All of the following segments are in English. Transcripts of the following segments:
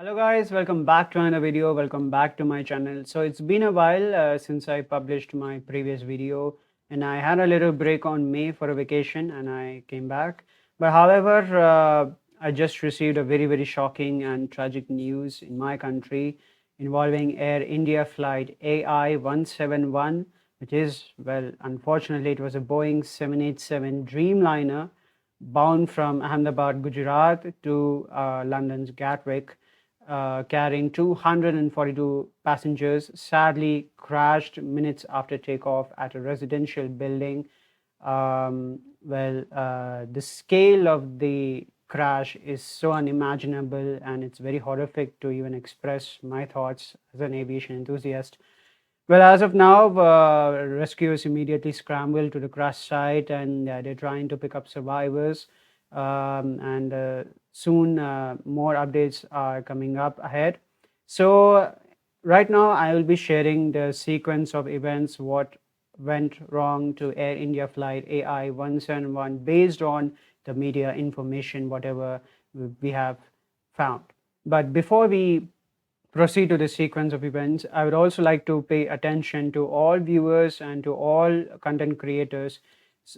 Hello guys, welcome back to another video. Welcome back to my channel. So it's been a while since I published my previous video, and I had a little break on May for a vacation and I came back. But however, I just received a very shocking and tragic news in my country involving Air India flight AI-171, which is, well, unfortunately it was a Boeing 787 Dreamliner bound from Ahmedabad, Gujarat to London's Gatwick, carrying 242 passengers, sadly crashed minutes after takeoff at a residential building. The scale of the crash is so unimaginable, and it's very horrific to even express my thoughts as an aviation enthusiast. Well, as of now, rescuers immediately scrambled to the crash site, and they're trying to pick up survivors. Soon more updates are coming up ahead. So right now I will be sharing the sequence of events, what went wrong to Air India flight AI-171 based on the media information, whatever we have found. But before we proceed to the sequence of events, I would also like to pay attention to all viewers and to all content creators.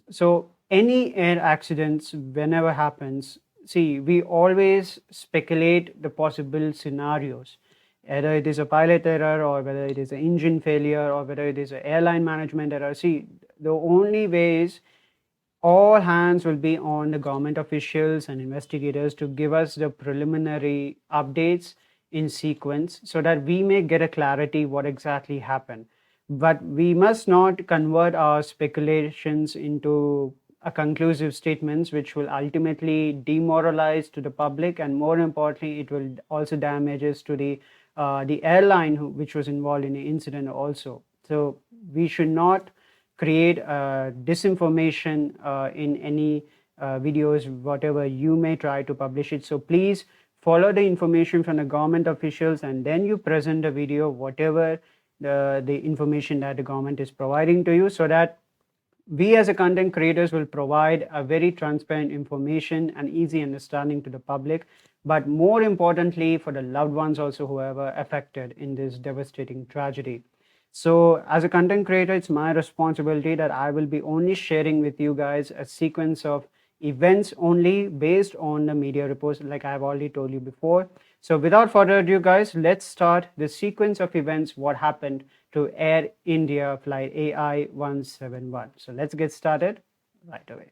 So any air accidents, whenever happens, see, we always speculate the possible scenarios, whether it is a pilot error or whether it is an engine failure or whether it is an airline management error. See, the only way is all hands will be on the government officials and investigators to give us the preliminary updates in sequence so that we may get a clarity what exactly happened. But we must not convert our speculations into a conclusive statements, which will ultimately demoralize to the public, and more importantly, it will also damages to the airline which was involved in the incident also. So we should not create disinformation in any videos, whatever you may try to publish it. So please follow the information from the government officials, and then you present the video, whatever the information that the government is providing to you, so that we as a content creators will provide a very transparent information and easy understanding to the public, but more importantly for the loved ones also who are affected in this devastating tragedy. So as a content creator, it's my responsibility that I will be only sharing with you guys a sequence of events only based on the media reports, like I've already told you before. So without further ado guys, let's start the sequence of events, what happened to Air India flight AI-171. So let's get started right away.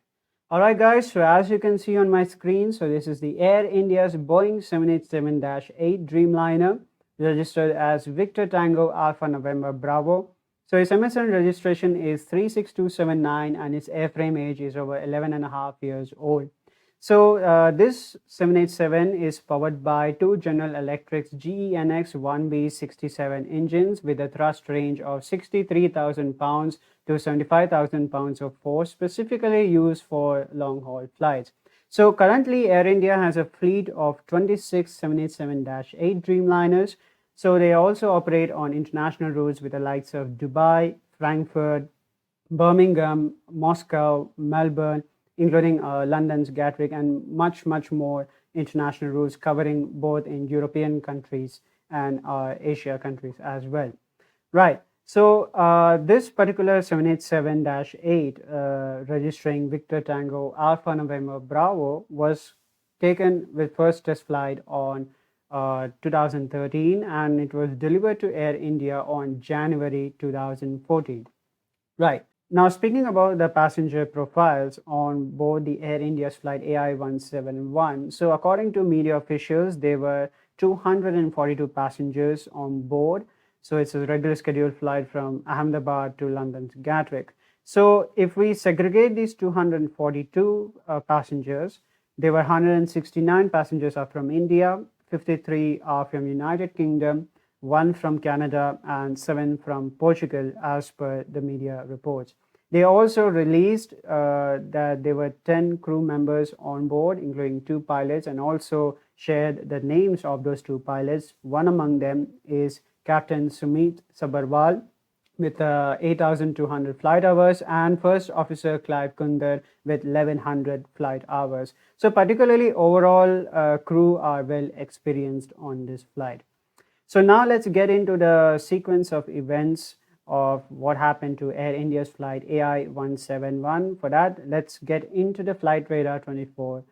Alright guys, so as you can see on my screen, so this is the Air India's Boeing 787-8 Dreamliner, registered as Victor Tango Alpha November Bravo. So its MSN registration is 36279 and its airframe age is over 11.5 years old. So this 787 is powered by two General Electric's GEnx 1B67 engines with a thrust range of 63,000 pounds to 75,000 pounds of force, specifically used for long-haul flights. So currently Air India has a fleet of 26 787-8 Dreamliners. So they also operate on international routes with the likes of Dubai, Frankfurt, Birmingham, Moscow, Melbourne, including London's Gatwick, and much more international routes covering both in European countries and Asia countries as well. Right. So this particular 787-8 registering Victor Tango Alpha November Bravo was taken with first test flight on 2013, and it was delivered to Air India on January 2014. Right. Now, speaking about the passenger profiles on board the Air India's flight AI-171, so according to media officials, there were 242 passengers on board. So it's a regular scheduled flight from Ahmedabad to London's Gatwick. So if we segregate these 242 passengers, there were 169 passengers are from India, 53 are from United Kingdom, 1 from Canada, and 7 from Portugal, as per the media reports. They also released that there were 10 crew members on board, including 2 pilots, and also shared the names of those 2 pilots. One among them is Captain Sumit Sabharwal, with 8,200 flight hours, and First Officer Clive Kundar with 1,100 flight hours. So particularly overall crew are well experienced on this flight. So now let's get into the sequence of events of what happened to Air India's flight AI-171. For that, let's get into the Flightradar 24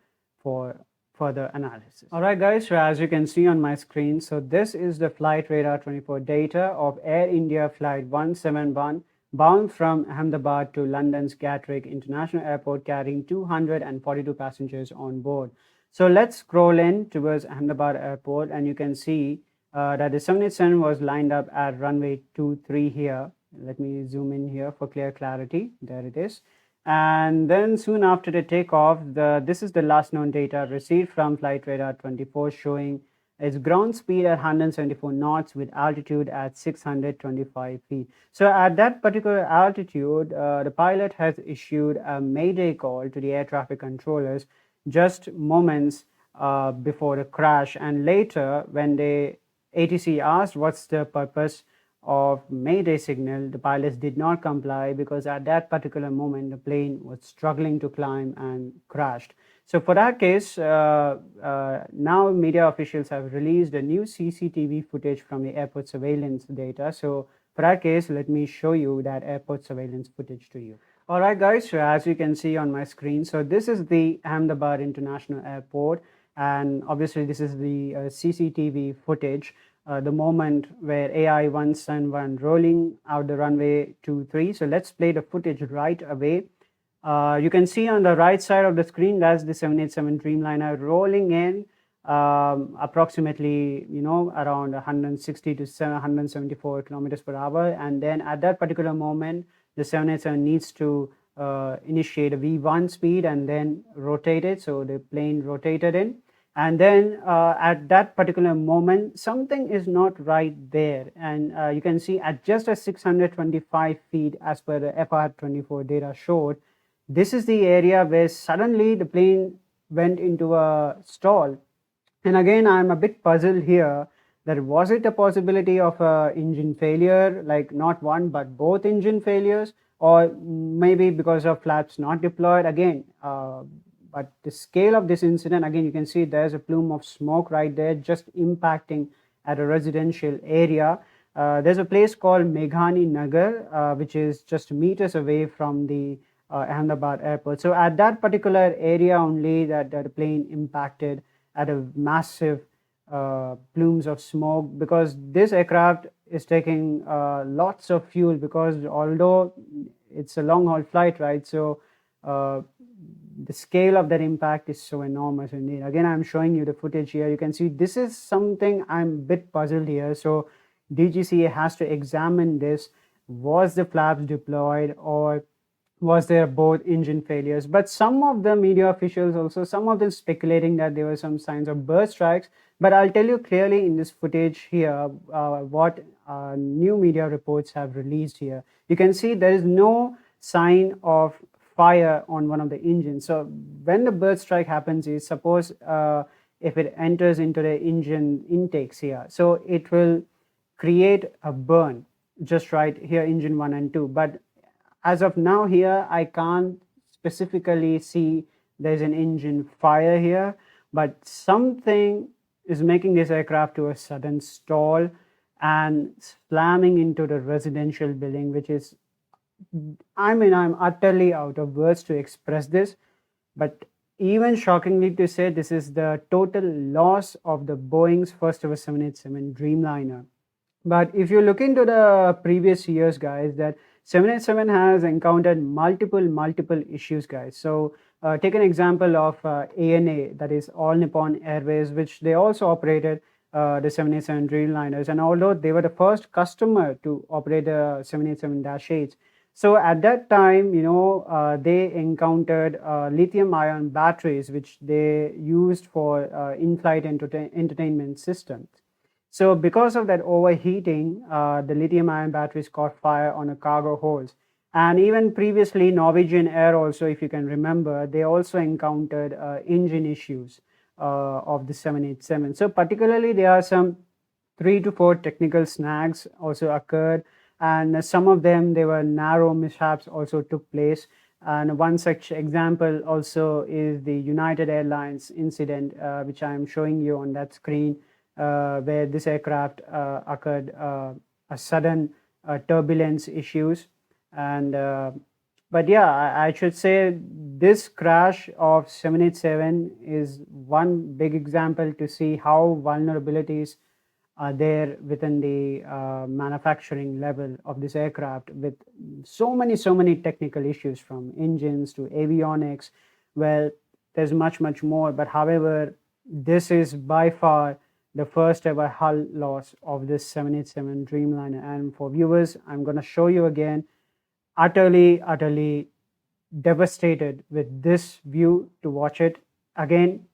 for further analysis. All right, guys, so as you can see on my screen, so this is the Flightradar 24 data of Air India flight 171 bound from Ahmedabad to London's Gatwick International Airport, carrying 242 passengers on board. So let's scroll in towards Ahmedabad Airport, and you can see that the 787 was lined up at runway 23 here. Let me zoom in here for clear clarity. There it is. And then soon after the takeoff, this is the last known data received from Flightradar24 showing its ground speed at 174 knots with altitude at 625 feet. So at that particular altitude, the pilot has issued a mayday call to the air traffic controllers just moments before the crash. And later, when the ATC asked what's the purpose of mayday signal, the pilots did not comply because at that particular moment the plane was struggling to climb and crashed. So for that case, now media officials have released a new CCTV footage from the airport surveillance data. So for that case, let me show you that airport surveillance footage to you. All right, guys, so as you can see on my screen, so this is the Ahmedabad International Airport, and obviously this is the CCTV footage. The moment where AI-171 rolling out the runway 23. So let's play the footage right away. You can see on the right side of the screen, that's the 787 Dreamliner rolling in approximately, around 160 to 174 kilometers per hour. And then at that particular moment, the 787 needs to initiate a V1 speed and then rotate it. So the plane rotated in. And then at that particular moment, something is not right there. And you can see at just a 625 feet, as per the FR24 data showed, this is the area where suddenly the plane went into a stall. And again, I'm a bit puzzled here that was it a possibility of a engine failure, like not one, but both engine failures, or maybe because of flaps not deployed again. But the scale of this incident, again, you can see there's a plume of smoke right there just impacting at a residential area. There's a place called Medhani Nagar, which is just meters away from the Ahmedabad airport. So at that particular area only that the plane impacted at a massive plumes of smoke, because this aircraft is taking lots of fuel, because although it's a long haul flight, right? So the scale of that impact is so enormous indeed. Again, I'm showing you the footage here. You can see this is something I'm a bit puzzled here. So DGCA has to examine this. Was the flaps deployed, or was there both engine failures? But some of the media officials also, some of them speculating that there were some signs of bird strikes. But I'll tell you clearly in this footage here what new media reports have released here. You can see there is no sign of fire on one of the engines. So when the bird strike happens is, suppose if it enters into the engine intakes here, so it will create a burn just right here, engine 1 and 2. But as of now here, I can't specifically see there's an engine fire here, but something is making this aircraft to a sudden stall and slamming into the residential building, which is, I'm utterly out of words to express this, but even shockingly to say, this is the total loss of the Boeing's first ever 787 Dreamliner. But if you look into the previous years, guys, that 787 has encountered multiple issues, guys. So take an example of ANA, that is All Nippon Airways, which they also operated the 787 Dreamliners. And although they were the first customer to operate the 787-8s, so at that time, they encountered lithium-ion batteries, which they used for in-flight entertainment systems. So because of that overheating, the lithium-ion batteries caught fire on a cargo hold. And even previously, Norwegian Air also, if you can remember, they also encountered engine issues of the 787. So particularly, there are some 3 to 4 technical snags also occurred and some of them, they were narrow mishaps also took place. And one such example also is the United Airlines incident, which I am showing you on that screen, where this aircraft occurred a sudden turbulence issues. And but yeah, I should say this crash of 787 is one big example to see how vulnerabilities are there within the manufacturing level of this aircraft, with so many technical issues from engines to avionics. Well, there's much more, but however, this is by far the first ever hull loss of this 787 Dreamliner. And for viewers, I'm going to show you again, utterly devastated with this view to watch it again.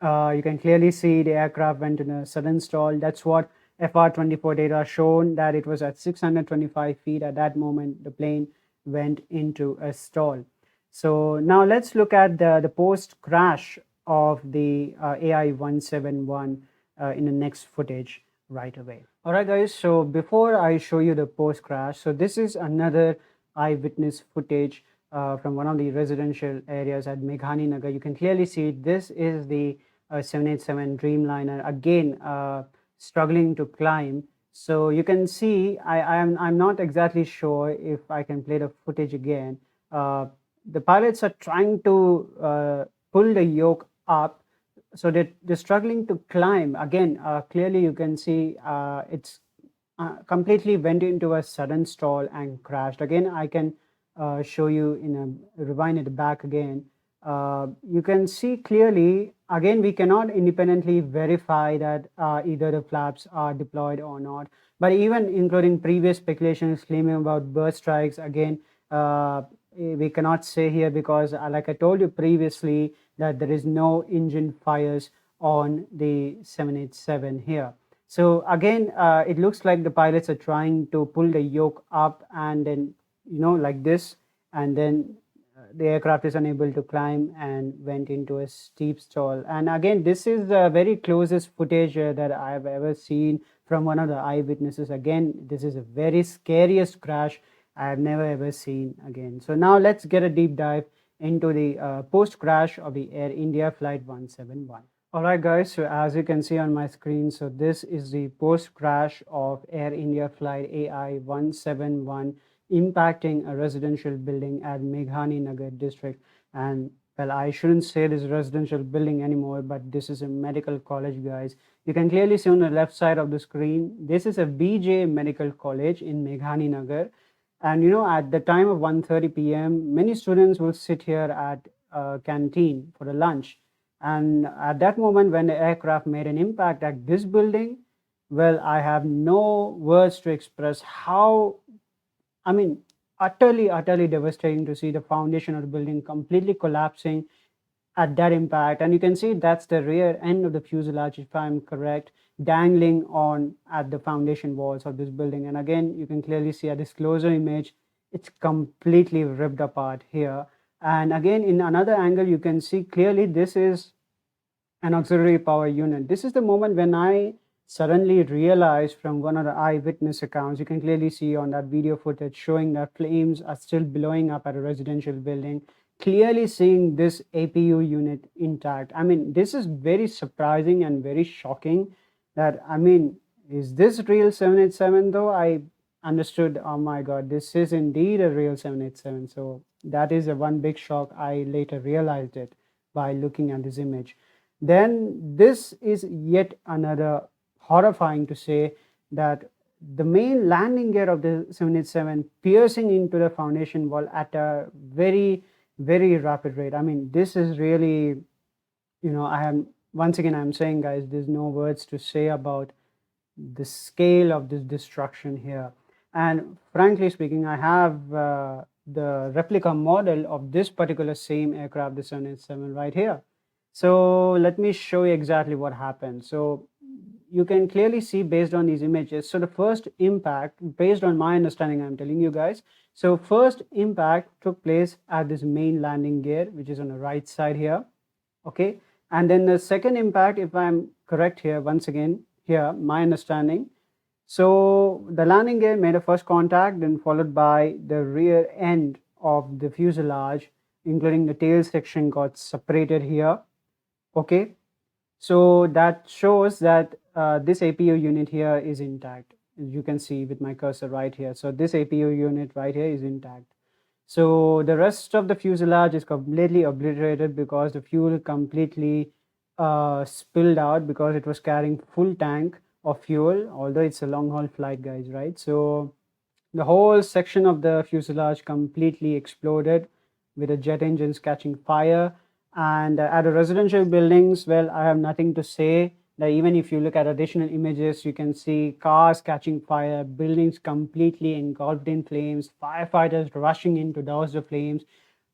You can clearly see the aircraft went in a sudden stall. That's what FR24 data shown, that it was at 625 feet at that moment the plane went into a stall. So now let's look at the post crash of the AI-171 in the next footage right away. Alright guys, so before I show you the post crash, so this is another eyewitness footage from one of the residential areas at Medhani Nagar. You can clearly see this is the 787 Dreamliner again struggling to climb. So you can see, I'm not exactly sure if I can play the footage again. The pilots are trying to pull the yoke up, so they're struggling to climb again. Clearly you can see it's completely went into a sudden stall and crashed. Again, I can show you in a rewind it back again. You can see clearly, again, we cannot independently verify that either the flaps are deployed or not. But even including previous speculations claiming about burst strikes, again, we cannot say here because, like I told you previously, that there is no engine fires on the 787 here. So again, it looks like the pilots are trying to pull the yoke up and then, like this, and then the aircraft is unable to climb and went into a steep stall. And again, this is the very closest footage that I've ever seen from one of the eyewitnesses. Again, this is a very scariest crash I've never ever seen again. So now let's get a deep dive into the post crash of the Air India flight 171. Alright guys, so as you can see on my screen, so this is the post crash of Air India flight AI-171 impacting a residential building at Medhani Nagar District. And well, I shouldn't say this residential building anymore, but this is a medical college, guys. You can clearly see on the left side of the screen, this is a BJ Medical College in Medhani Nagar. And at the time of 1:30 p.m., many students will sit here at a canteen for a lunch. And at that moment, when the aircraft made an impact at this building, well, I have no words to express how, utterly devastating to see the foundation of the building completely collapsing at that impact. And you can see that's the rear end of the fuselage, if I'm correct, dangling on at the foundation walls of this building. And again, you can clearly see at this closer image, it's completely ripped apart here. And again, in another angle, you can see clearly this is an auxiliary power unit. This is the moment when I suddenly realized from one of the eyewitness accounts, you can clearly see on that video footage showing that flames are still blowing up at a residential building, clearly seeing this APU unit intact. This is very surprising and very shocking that, is this real 787 though? I understood, oh my god, this is indeed a real 787. So that is a one big shock. I later realized it by looking at this image. Then this is yet another horrifying to say that the main landing gear of the 787 piercing into the foundation wall at a very rapid rate. This is really, once again, I'm saying, guys, there's no words to say about the scale of this destruction here. And frankly speaking, I have the replica model of this particular same aircraft, the 787, right here. So let me show you exactly what happened. So you can clearly see based on these images. So the first impact, based on my understanding, I'm telling you guys. So first impact took place at this main landing gear, which is on the right side here. Okay. And then the second impact, if I'm correct here, once again, here, my understanding, So the landing gear made a first contact, then followed by the rear end of the fuselage, including the tail section, got separated here. Okay, so that shows that this APU unit here is intact. As you can see with my cursor right here. So this APU unit right here is intact. So the rest of the fuselage is completely obliterated because the fuel completely spilled out because it was carrying full tank of fuel, although it's a long haul flight, guys, right? So the whole section of the fuselage completely exploded with the jet engines catching fire. And at the residential buildings, well, I have nothing to say. That even if you look at additional images, you can see cars catching fire, buildings completely engulfed in flames, firefighters rushing in to douse the flames.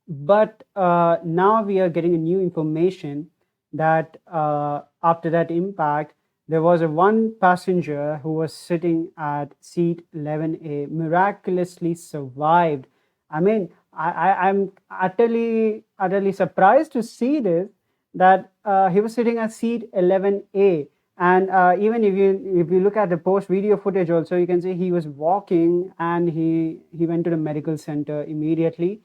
But now we are getting a new information that after that impact, there was a one passenger who was sitting at seat 11A miraculously survived. I mean, I'm utterly surprised to see this, that he was sitting at seat 11A. And even if you look at the post video footage also, you can see he was walking and he went to the medical center immediately.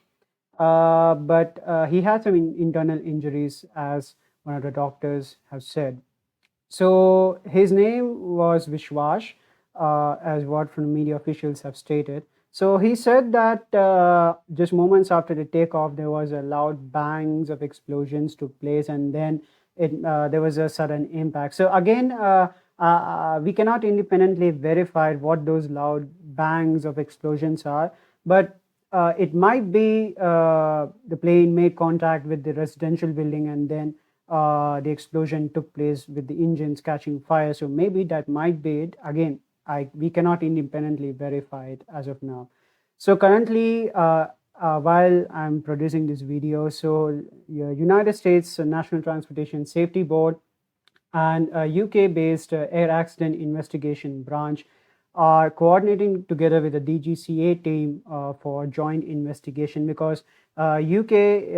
But he had some internal injuries, as one of the doctors have said. So his name was Vishwash, as what from media officials have stated. So he said that just moments after the takeoff, there was a loud bangs of explosions took place, and then there was a sudden impact. So again, we cannot independently verify what those loud bangs of explosions are, but it might be the plane made contact with the residential building, and then the explosion took place with the engines catching fire. So maybe that might be it. Again, we cannot independently verify it as of now. So currently, while I'm producing this video, so United States National Transportation Safety Board and UK-based Air Accident Investigation Branch are coordinating together with the DGCA team for joint investigation, because UK,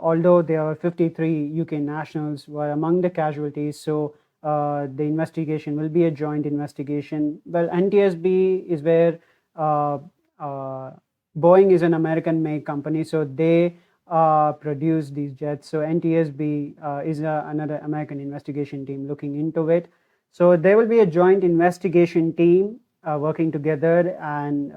although there are 53 UK nationals were among the casualties, so the investigation will be a joint investigation. Well, NTSB is where Boeing is an American-made company, so they produce these jets. So NTSB is another American investigation team looking into it. So there will be a joint investigation team working together, and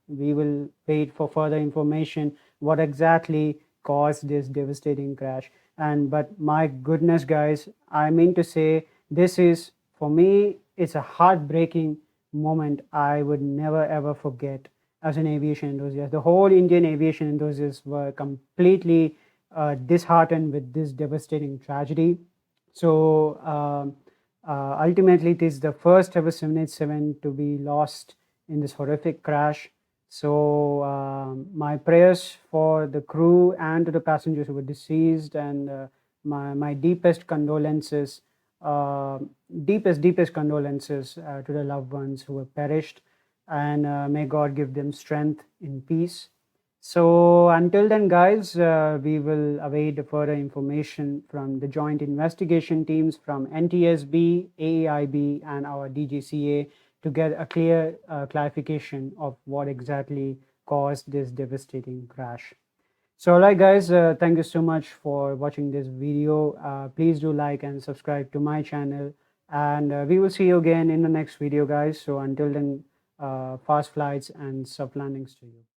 we will wait for further information what exactly caused this devastating crash. But my goodness, guys, I mean to say, this is, for me, it's a heartbreaking moment I would never ever forget as an aviation enthusiast. The whole Indian aviation enthusiasts were completely disheartened with this devastating tragedy. So ultimately, it is the first ever 787 to be lost in this horrific crash. So my prayers for the crew and to the passengers who were deceased, and my deepest condolences, deepest condolences to the loved ones who have perished, and may God give them strength in peace. So until then, guys, we will await the further information from the joint investigation teams from NTSB, AAIB, and our DGCA to get a clear clarification of what exactly caused this devastating crash. So alright, guys, thank you so much for watching this video. Please do like and subscribe to my channel, and we will see you again in the next video, guys. So until then, fast flights and soft landings to you.